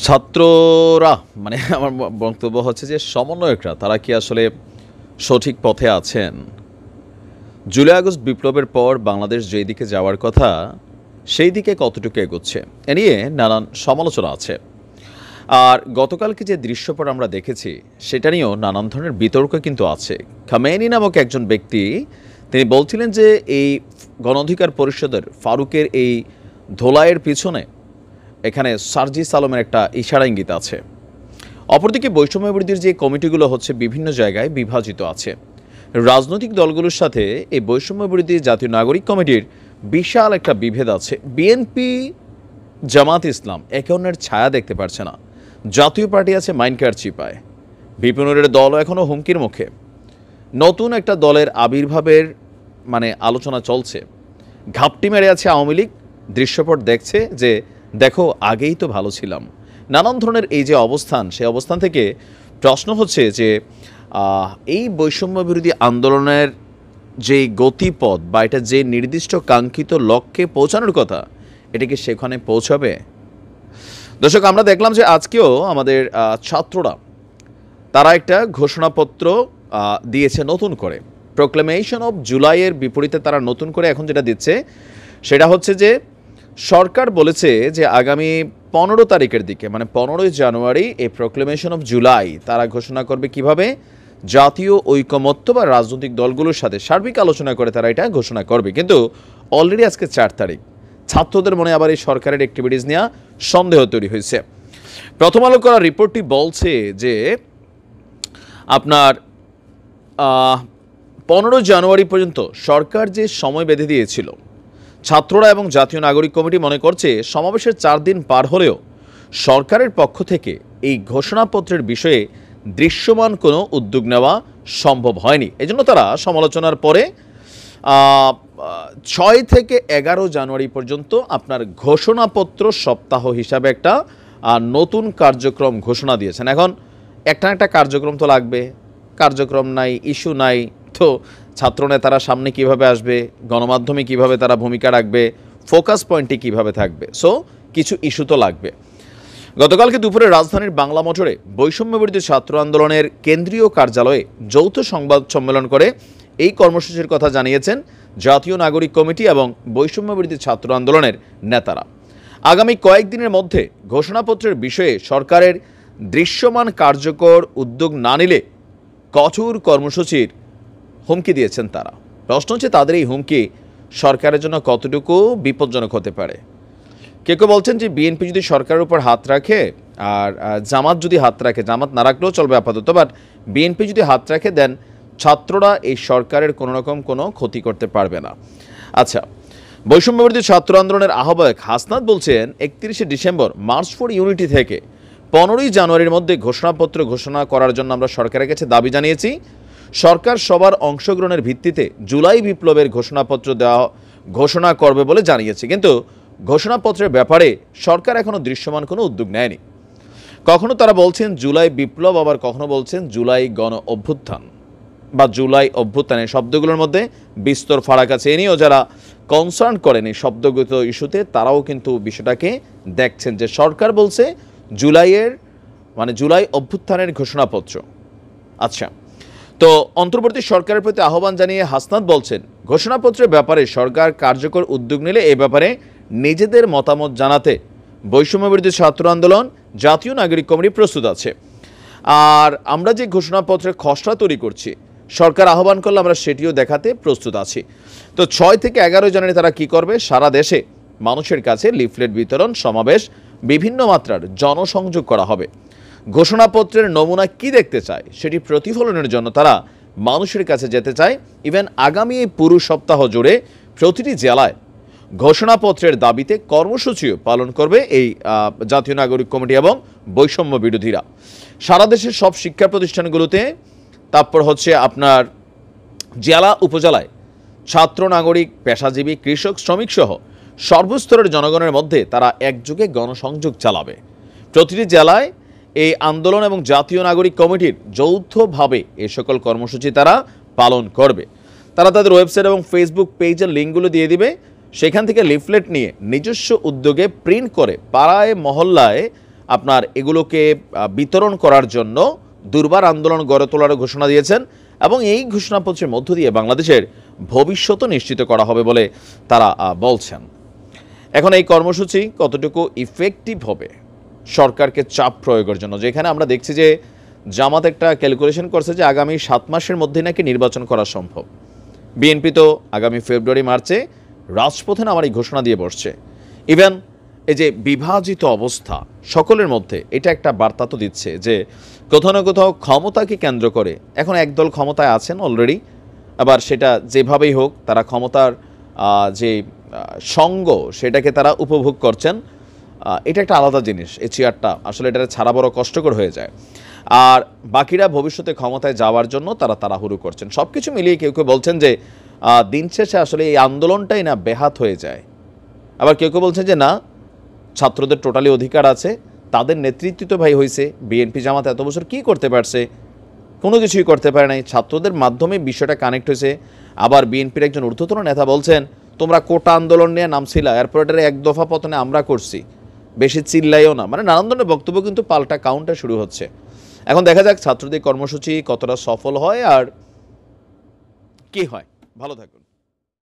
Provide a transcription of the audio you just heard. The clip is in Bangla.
ছাত্ররা মানে আমার বক্তব্য হচ্ছে যে সমন্বয়করা তারা কি আসলে সঠিক পথে আছেন? জুলাই আগস্ট বিপ্লবের পর বাংলাদেশ যেই দিকে যাওয়ার কথা সেই দিকে কতটুকু এগোচ্ছে এ নিয়ে নানান সমালোচনা আছে। আর গতকালকে যে দৃশ্যপট আমরা দেখেছি সেটা নিয়েও নানান ধরনের বিতর্ক কিন্তু আছে। খামেনি নামক একজন ব্যক্তি তিনি বলছিলেন যে এই গণ অধিকার পরিষদের ফারুকের এই ধোলাইয়ের পিছনে এখানে সার্জিস আলমের একটা ইশারা ইঙ্গিত আছে। অপরদিকে বৈষম্য বিরোধীর যে কমিটিগুলো হচ্ছে বিভিন্ন জায়গায় বিভাজিত আছে। রাজনৈতিক দলগুলোর সাথে এই বৈষম্য বিরোধী জাতীয় নাগরিক কমিটির বিশাল একটা বিভেদ আছে। বিএনপি জামাত ইসলাম একে অন্যের ছায়া দেখতে পারছে না। জাতীয় পার্টি আছে মাইনকার চিপায়, বিপিনের দলও এখনও হুমকির মুখে। নতুন একটা দলের আবির্ভাবের আলোচনা চলছে। ঘাপটি মেরে আছে আওয়ামী লীগ, দৃশ্যপট দেখছে যে দেখো আগেই তো ভালো ছিলাম। নানান ধরনের এই যে অবস্থান, সেই অবস্থান থেকে প্রশ্ন হচ্ছে যে এই বৈষম্য বিরোধী আন্দোলনের যে গতিপথ বা এটা যে নির্দিষ্ট কাঙ্ক্ষিত লক্ষ্যে পৌঁছানোর কথা, এটা কি সেখানে পৌঁছাবে? দর্শক, আমরা দেখলাম যে আজকেও আমাদের ছাত্ররা তারা একটা ঘোষণাপত্র দিয়েছে নতুন করে। প্রোক্লেমেশন অফ জুলাইয়ের বিপরীতে তারা নতুন করে এখন যেটা দিচ্ছে সেটা হচ্ছে যে সরকার বলেছে যে আগামী 15 তারিখের দিকে 15ই জানুয়ারি এই প্রোক্লেমেশন অফ জুলাই তারা ঘোষণা করবে কিভাবে জাতীয় ঐকমত্য বা রাজনৈতিক দলগুলোর সাথে সার্বিক আলোচনা করে তারা এটা ঘোষণা করবে। কিন্তু অলরেডি আজকে 4 তারিখ, ছাত্রদের মনে আবার এই সরকারের অ্যাক্টিভিটিস নিয়ে সন্দেহ তৈরি হয়েছে। প্রথম আলো করা রিপোর্টটি বলছে যে আপনার 15 জানুয়ারি পর্যন্ত সরকার যে সময় বেঁধে দিয়েছিল, ছাত্ররা এবং জাতীয় নাগরিক কমিটি মনে করছে সমাবেশের 4 দিন পার হলেও সরকারের পক্ষ থেকে এই ঘোষণাপত্রের বিষয়ে দৃশ্যমান কোনো উদ্যোগ নেওয়া সম্ভব হয়নি। এজন্য তারা সমালোচনার পরে 6 থেকে 11 জানুয়ারি পর্যন্ত আপনার ঘোষণাপত্র সপ্তাহ হিসাবে একটা নতুন কার্যক্রম ঘোষণা দিয়েছেন। এখন একটা কার্যক্রম তো লাগবে, কার্যক্রম নাই, ইস্যু নাই, তো ছাত্রনেতারা সামনে কিভাবে আসবে, গণমাধ্যমে কিভাবে তারা ভূমিকা রাখবে, ফোকাস পয়েন্টটি কিভাবে থাকবে, সো কিছু ইস্যু তো লাগবে। গতকালকে দুপুরে রাজধানীর বাংলা মোটরে বৈষম্য বিরোধী ছাত্র আন্দোলনের কেন্দ্রীয় কার্যালয়ে যৌথ সংবাদ সম্মেলন করে এই কর্মসূচির কথা জানিয়েছেন জাতীয় নাগরিক কমিটি এবং বৈষম্য বিরোধী ছাত্র আন্দোলনের নেতারা। আগামী কয়েকদিনের মধ্যে ঘোষণাপত্রের বিষয়ে সরকারের দৃশ্যমান কার্যকর উদ্যোগ না নিলে কঠোর কর্মসূচির হুমকি দিয়েছেন তারা। প্রশ্ন হচ্ছে তাদের এই হুমকি সরকারের জন্য কতটুকু বিপজ্জনক হতে পারে। কেউ বলছেন যে বিএনপি যদি সরকারের উপর হাত রাখে আর জামাত যদি হাত রাখে, জামাত না রাখলেও চলবে আপাতত, বাট বিএনপি যদি হাত রাখে দেন ছাত্ররা এই সরকারের কোনো রকম কোনো ক্ষতি করতে পারবে না। আচ্ছা, বৈষম্য বিরোধী ছাত্র আন্দোলনের আহ্বায়ক হাসনাত বলছেন 31শে ডিসেম্বর মার্চ ফর ইউনিটি থেকে 15ই জানুয়ারির মধ্যে ঘোষণাপত্র ঘোষণা করার জন্য আমরা সরকারের কাছে দাবি জানিয়েছি। সরকার সবার অংশগ্রহণের ভিত্তিতে জুলাই বিপ্লবের ঘোষণাপত্র ঘোষণা করবে বলে জানিয়েছে। কিন্তু ঘোষণাপত্রের ব্যাপারে সরকার এখনো দৃশ্যমান কোনো উদ্যোগ নেয়নি। কখনো তারা বলছেন জুলাই বিপ্লব, আবার কখনো বলছেন জুলাই গণ অভ্যুত্থান বা জুলাই অভ্যুত্থানের শব্দগুলোর মধ্যে বিস্তর ফারাক আছে। এ নিয়েও যারা কনসার্ন করেন এই শব্দগত ইস্যুতে তারাও কিন্তু বিষয়টাকে দেখছেন যে সরকার বলছে জুলাইয়ের জুলাই অভ্যুত্থানের ঘোষণাপত্র। আচ্ছা, তো অন্তর্বর্তী সরকারের প্রতি আহ্বান জানিয়ে হাসনাত বলছেন ঘোষণাপত্রের ব্যাপারে সরকার কার্যকর উদ্যোগ নিলে এ ব্যাপারে নিজেদের মতামত জানাতে বৈষম্য বিরোধী ছাত্র আন্দোলন জাতীয় নাগরিক কমিটি প্রস্তুত আছে। আর আমরা যে ঘোষণাপত্রের খসড়া তৈরি করছি, সরকার আহ্বান করলে আমরা সেটিও দেখাতে প্রস্তুত আছি। তো 6 থেকে 11 জানুয়ারি তারা কি করবে, সারা দেশে মানুষের কাছে লিফলেট বিতরণ, সমাবেশ, বিভিন্ন মাত্রার জনসংযোগ করা হবে। ঘোষণাপত্রের নমুনা কি দেখতে চায় সেটি প্রতিফলনের জন্য তারা মানুষের কাছে যেতে চায়। ইভেন আগামী এই পুরো সপ্তাহ জুড়ে প্রতিটি জেলায় ঘোষণাপত্রের দাবিতে কর্মসূচিও পালন করবে এই জাতীয় নাগরিক কমিটি এবং বৈষম্য বিরোধীরা। সারা দেশের সব শিক্ষা প্রতিষ্ঠানগুলোতে, তারপর হচ্ছে আপনার জেলা উপজেলায় ছাত্র, নাগরিক, পেশাজীবী, কৃষক, শ্রমিক সহ সর্বস্তরের জনগণের মধ্যে তারা একযোগে গণসংযোগ চালাবে। প্রতিটি জেলায় এই আন্দোলন এবং জাতীয় নাগরিক কমিটির যৌথভাবে এই সকল কর্মসূচি তারা পালন করবে। তারা তাদের ওয়েবসাইট এবং ফেসবুক পেজের লিঙ্কগুলো দিয়ে দিবে। সেখান থেকে লিফলেট নিয়ে নিজস্ব উদ্যোগে প্রিন্ট করে পাড়ায় মহল্লায় আপনার এগুলোকে বিতরণ করার জন্য দুর্বার আন্দোলন গড়ে তোলার ঘোষণা দিয়েছেন এবং এই ঘোষণাপত্রের মধ্য দিয়ে বাংলাদেশের ভবিষ্যৎ নিশ্চিত করা হবে বলে তারা বলছেন। এখন এই কর্মসূচি কতটুকু ইফেক্টিভ হবে সরকারকে চাপ প্রয়োগের জন্য, যেখানে আমরা দেখছি যে জামাত একটা ক্যালকুলেশন করছে যে আগামী 7 মাসের মধ্যে নাকি নির্বাচন করা সম্ভব। বিএনপি তো আগামী ফেব্রুয়ারি মার্চে রাজপথে নামার এই ঘোষণা দিয়ে বসছে। ইভেন এই যে বিভাজিত অবস্থা সকলের মধ্যে, এটা একটা বার্তা তো দিচ্ছে যে কোথাও না কোথাও ক্ষমতাকে কেন্দ্র করে এখন একদল ক্ষমতায় আছেন অলরেডি, আবার সেটা যেভাবেই হোক তারা ক্ষমতার যে সঙ্গ সেটাকে তারা উপভোগ করছেন। এটা একটা আলাদা জিনিস, এই চেয়ারটা আসলে এটা ছাড়া বড় কষ্টকর হয়ে যায়। আর বাকিরা ভবিষ্যতে ক্ষমতায় যাওয়ার জন্য তারা তাড়াহুড়ো করছেন। সব কিছু মিলিয়ে কেউ কেউ বলছেন যে দিন শেষে আসলে এই আন্দোলনটাই না বেহাত হয়ে যায়। আবার কেউ কেউ বলছেন যে না, ছাত্রদের টোটালি অধিকার আছে, তাদের নেতৃত্ব তো ভাই হয়েছে। বিএনপি জামাত এত বছর কী করতে পারছে? কোনো কিছুই করতে পারে নাই। ছাত্রদের মাধ্যমে বিষয়টা কানেক্ট হয়েছে। আবার বিএনপির একজন ঊর্ধ্বতন নেতা বলছেন তোমরা কোটা আন্দোলন নিয়ে নামছিলা, এরপর এটার এক দফা পতনে আমরা করছি, বেশি চিল্লাইও না। মানে নানান ধরনের বক্তব্য কিন্তু পাল্টা কাউন্টার শুরু হচ্ছে। এখন দেখা যাক ছাত্রদের কর্মসূচি কতটা সফল হয় আর কি হয়। ভালো থাকুন।